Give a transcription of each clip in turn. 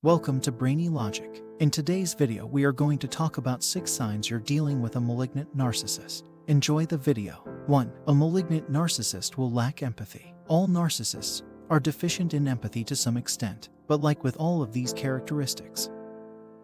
Welcome to Brainy Logic. In today's video, we are going to talk about 6 signs you're dealing with a malignant narcissist. Enjoy the video. 1. A malignant narcissist will lack empathy. All narcissists are deficient in empathy to some extent, but like with all of these characteristics,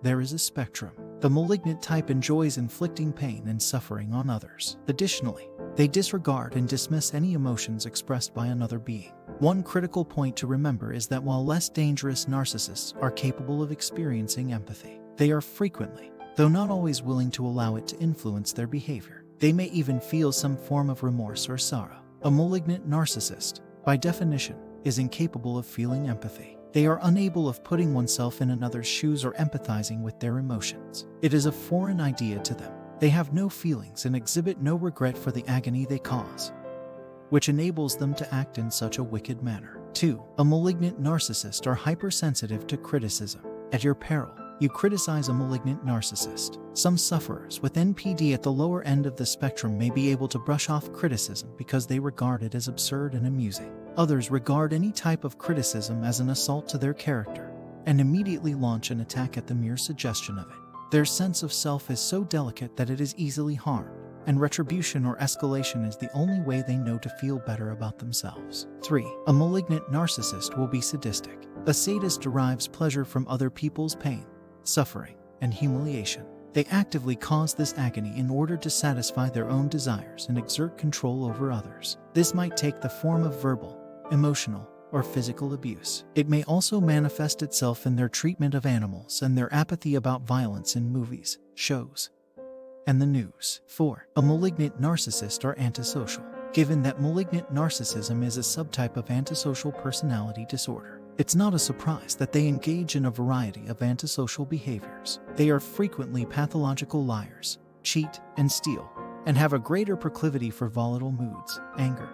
there is a spectrum. The malignant type enjoys inflicting pain and suffering on others. Additionally, they disregard and dismiss any emotions expressed by another being. One critical point to remember is that while less dangerous narcissists are capable of experiencing empathy, they are frequently, though not always, willing to allow it to influence their behavior. They may even feel some form of remorse or sorrow. A malignant narcissist, by definition, is incapable of feeling empathy. They are unable of putting oneself in another's shoes or empathizing with their emotions. It is a foreign idea to them. They have no feelings and exhibit no regret for the agony they cause, which enables them to act in such a wicked manner. 2. A malignant narcissist are hypersensitive to criticism. At your peril, you criticize a malignant narcissist. Some sufferers with NPD at the lower end of the spectrum may be able to brush off criticism because they regard it as absurd and amusing. Others regard any type of criticism as an assault to their character and immediately launch an attack at the mere suggestion of it. Their sense of self is so delicate that it is easily harmed, and retribution or escalation is the only way they know to feel better about themselves. 3. A malignant narcissist will be sadistic. A sadist derives pleasure from other people's pain, suffering, and humiliation. They actively cause this agony in order to satisfy their own desires and exert control over others. This might take the form of verbal, emotional, or physical abuse. It may also manifest itself in their treatment of animals and their apathy about violence in movies, shows, and the news. 4. A malignant narcissist are antisocial. Given that malignant narcissism is a subtype of antisocial personality disorder, it's not a surprise that they engage in a variety of antisocial behaviors. They are frequently pathological liars, cheat, and steal, and have a greater proclivity for volatile moods, anger,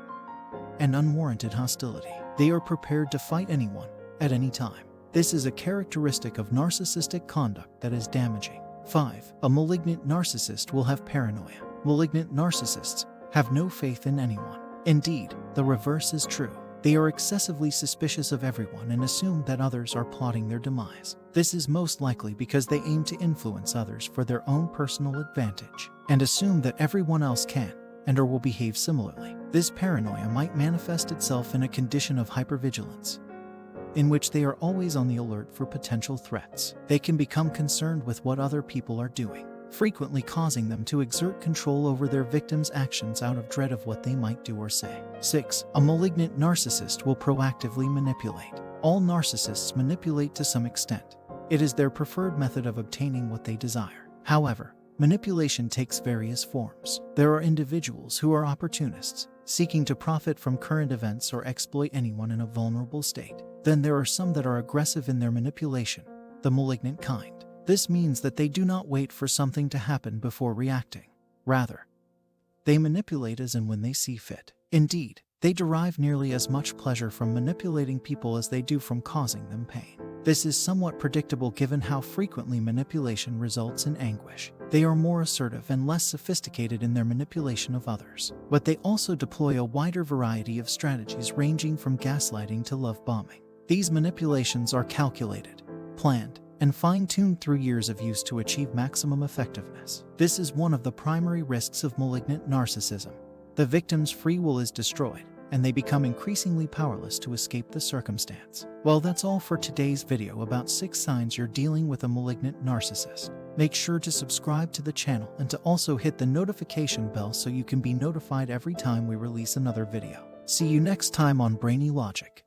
and unwarranted hostility. They are prepared to fight anyone, at any time. This is a characteristic of narcissistic conduct that is damaging. 5. A malignant narcissist will have paranoia. Malignant narcissists have no faith in anyone. Indeed, the reverse is true. They are excessively suspicious of everyone and assume that others are plotting their demise. This is most likely because they aim to influence others for their own personal advantage, and assume that everyone else can and or will behave similarly. This paranoia might manifest itself in a condition of hypervigilance, in which they are always on the alert for potential threats. They can become concerned with what other people are doing, frequently causing them to exert control over their victims' actions out of dread of what they might do or say. 6. A malignant narcissist will proactively manipulate. All narcissists manipulate to some extent. It is their preferred method of obtaining what they desire. However, manipulation takes various forms. There are individuals who are opportunists, seeking to profit from current events or exploit anyone in a vulnerable state. Then there are some that are aggressive in their manipulation, the malignant kind. This means that they do not wait for something to happen before reacting. Rather, they manipulate as and when they see fit. Indeed, they derive nearly as much pleasure from manipulating people as they do from causing them pain. This is somewhat predictable given how frequently manipulation results in anguish. They are more assertive and less sophisticated in their manipulation of others, but they also deploy a wider variety of strategies ranging from gaslighting to love bombing. These manipulations are calculated, planned, and fine-tuned through years of use to achieve maximum effectiveness. This is one of the primary risks of malignant narcissism. The victim's free will is destroyed, and they become increasingly powerless to escape the circumstance. Well, that's all for today's video about 6 signs you're dealing with a malignant narcissist. Make sure to subscribe to the channel and to also hit the notification bell so you can be notified every time we release another video. See you next time on Brainy Logic.